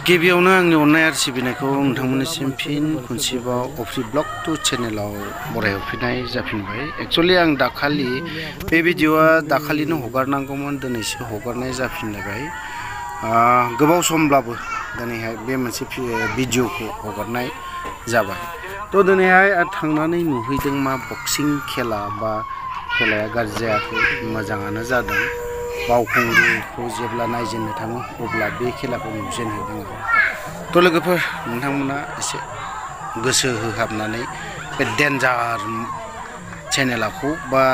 गिबियावनो आंनि अननाय आरो सिबिनायखौ नोंथांमोननिसिम फिन खनसेबाव अफ्रि ब्लग 2 चेनेलाव बरायहरफिननाय जाफिनबाय। एक्चुअली आं दाखालि बे भिडिअआ दाखालिनो हगारनांगौमोन, दिनैसो हगारनाय जाफिनलायबाय। गोबाव समब्लाबो दिनैहाय बे मोनसे भिडिअखौ हगारनाय जाबाय। तो दिनैहाय थांनानै नुहैदों मा बक्सिं खेला बा खेलाया गाज्रि जायाखै, मोजाङानो जादों। बावखुंग्रिखौ जेब्ला नायजेननो थाङो अब्ला बे खेलाखौ नुजेनहैदों आरो। तो लोगोफोर, नोंथांमोना एसे गोसो होहाबनानै बे डेन्जार चेनेलखौ बा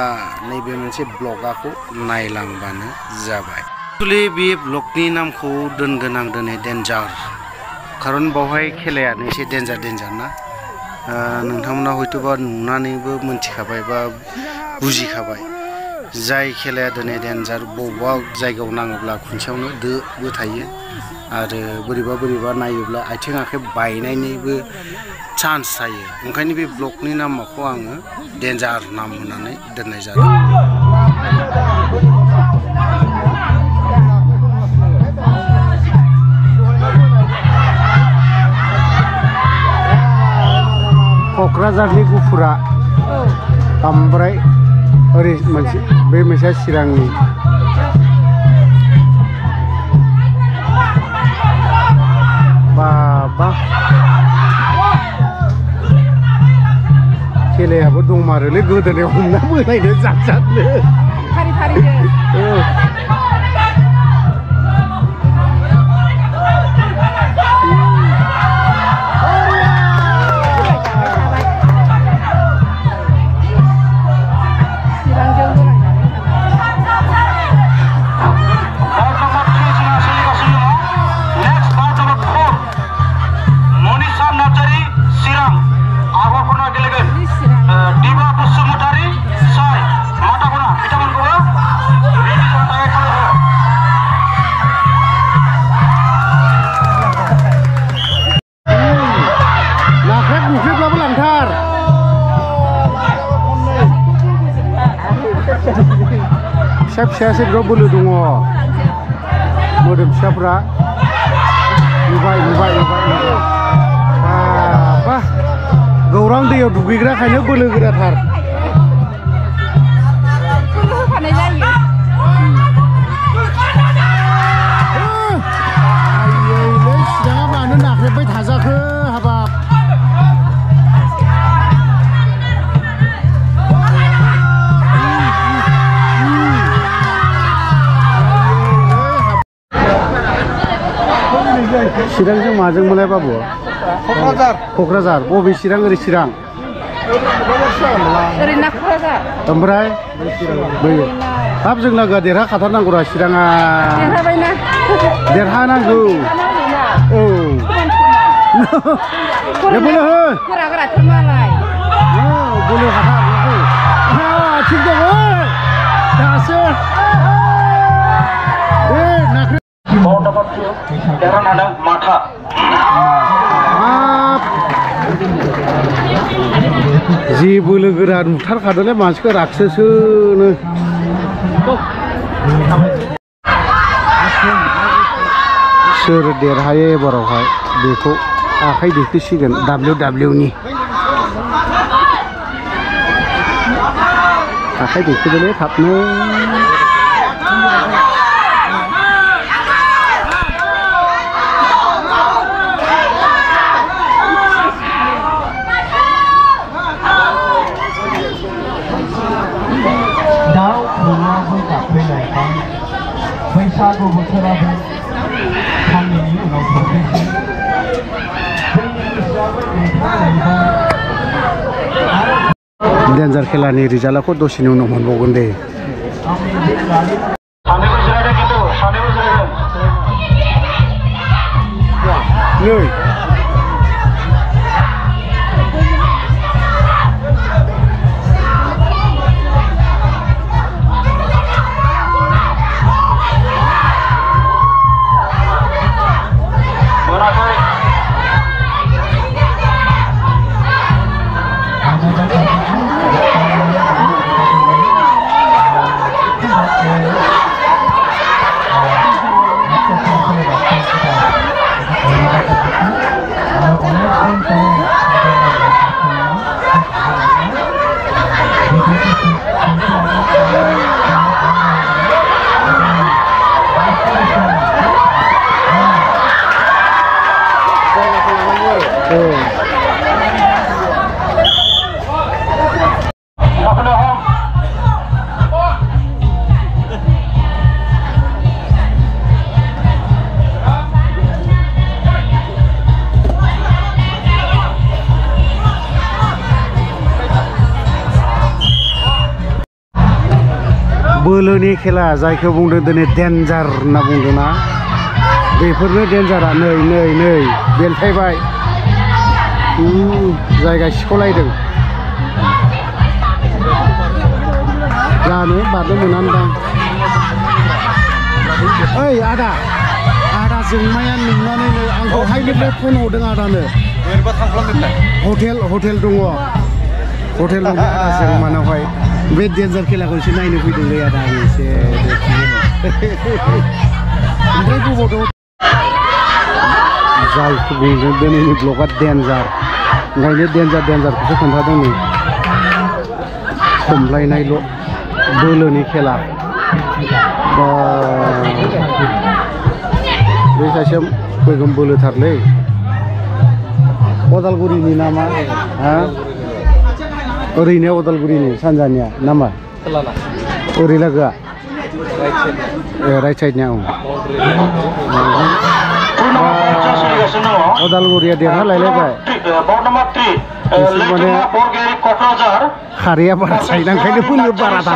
नैबे मोनसे ब्लगाखौ नायलांबानो जाबाय। एक्चुअली बे ब्लगनि नामखौ दोनगोन आं दिनै डेन्जार, खारन बावहाय खेलायानो एसे डेन्जार ना। नोंथांमोना हयथ'बा नुनानैबो मोनथिखाबाय बा बुजिखाबाय। जाय खेलाया दिनै डेन्जार, बबेबा जायगायाव नाङोब्ला खुन्थियावनो दोबो थायो आरो बोरैबा नायोब्ला आथिं आखाइ बायनायनिबो चान्स थायो। ओंखायनो बे ब्लगनि नामखौ आङो डेन्जार नाम होनानै दोननाय जादों। क'क्राझारनि गुफुरा ओमफ्राय ओरै मोनसे बे मोनसे चिरांनि। बाबा खेलायाबो दंमारोलै, गोदोनायाव हमना बोलायनो जाथनो फारि फिसा बिराद बोलो दङ मोदोम फिसाफ्रा। नुबाय बाबा गौरां दैयाव दुगैग्राखायनो बोलो गोराथार। सिगाङा मानो नाख्रेबबाय थाजाखो हाबाब। चिरांजों माजों मोनलाय बाबु? क'क्राझार। बबे चिरां? ओरै चिरां ओमफ्राय बैयो। हाब जों लोगोआ देरहाखाथारनांगौ रा चिराङा। देरहानांगौ। औ बोलो हो, बोलो हाथार। थिग दङ दासो। जि बोलो गोरा नुथारखादोंलै मानसिखौ, राक्षसोनो। सोर देरहायो एबारावहाय बेखौ आखाइ दैखोसिगोन WWनि। आखाइ दैखोदोलै थाबनो। बैसागु बोथोराबो साननैनि उनाव सफैसै। डेन्जार खेलानि रिजाल्टखौ दसेनि उनाव मोनबावगोन दे। नै बोलोनि खेला जायखौ बुंदों दिनै डेन्जार होनना बुंदोंना बेफोरनो डेन्जारा नै नै नै बेलथायबाय जायगा सिख'लायदों जानो बारनो मोनानदां ओइ आदा जोंमाया नुनानैनो आंखौ हाइनिफ्राय फन हरदों आदानो हटेल दङ आदा जोंमानावहाय बे डेन्जार खेलाखौ एसे नायनो फैदोंलै आदा आं एसे ओमफ्राय बबाव दं जायखौ बुंदों दिनैनि ब्लगआ डेन्जार ओंखायनो डेन्जारखौसो खोन्थादों नै खमलायनायल' बोलोनि खेला बे सासे गोगोम बोलोथारलै अदालगुरिनि नामा हा ओरैनो अदालगुरिनि सानजानिया नामा ओरै लागोआ राइट साइडनिया अदालगुरिया देरहालायलायबाय माने खारैया बारा जायो ओंखायनो बोलो बारा दा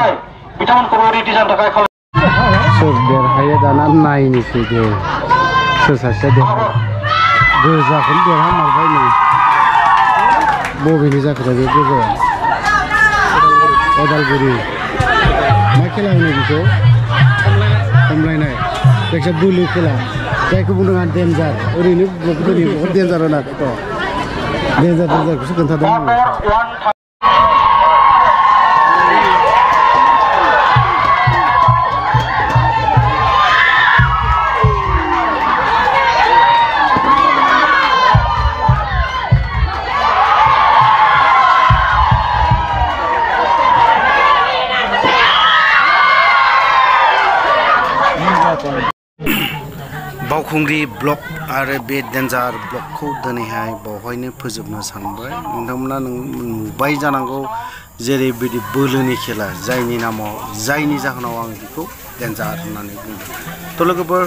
सोर देरहायो दाना नायनोसै दे सोर सासेया देरहायो गोजाखौनो देरहामारबाय नै बबेनि जाखो बे गोजाया अदालगुरि मा खेला होनो बेखौ खमलायनाय जायखिया बोलो खेला जायखौ बुंदों आं डेन्जार ओरैनो ब्लगफोरनि बहुत डेन्जार होनाखैथ' डेन्जारखौसो खोन्थादों बावखुंग्रि ब्लग आरो बे डेन्जार ब्लगखौ दिनैहाय बावहायनो फोजोबनो सानबाय नोंथांमोना नुबाय जानांगौ जेरैबायदि बोलोनि खेला जायनि जाहोनाव आं बेखौ डेन्जार होननानै बुंदों थ' लोगोफोर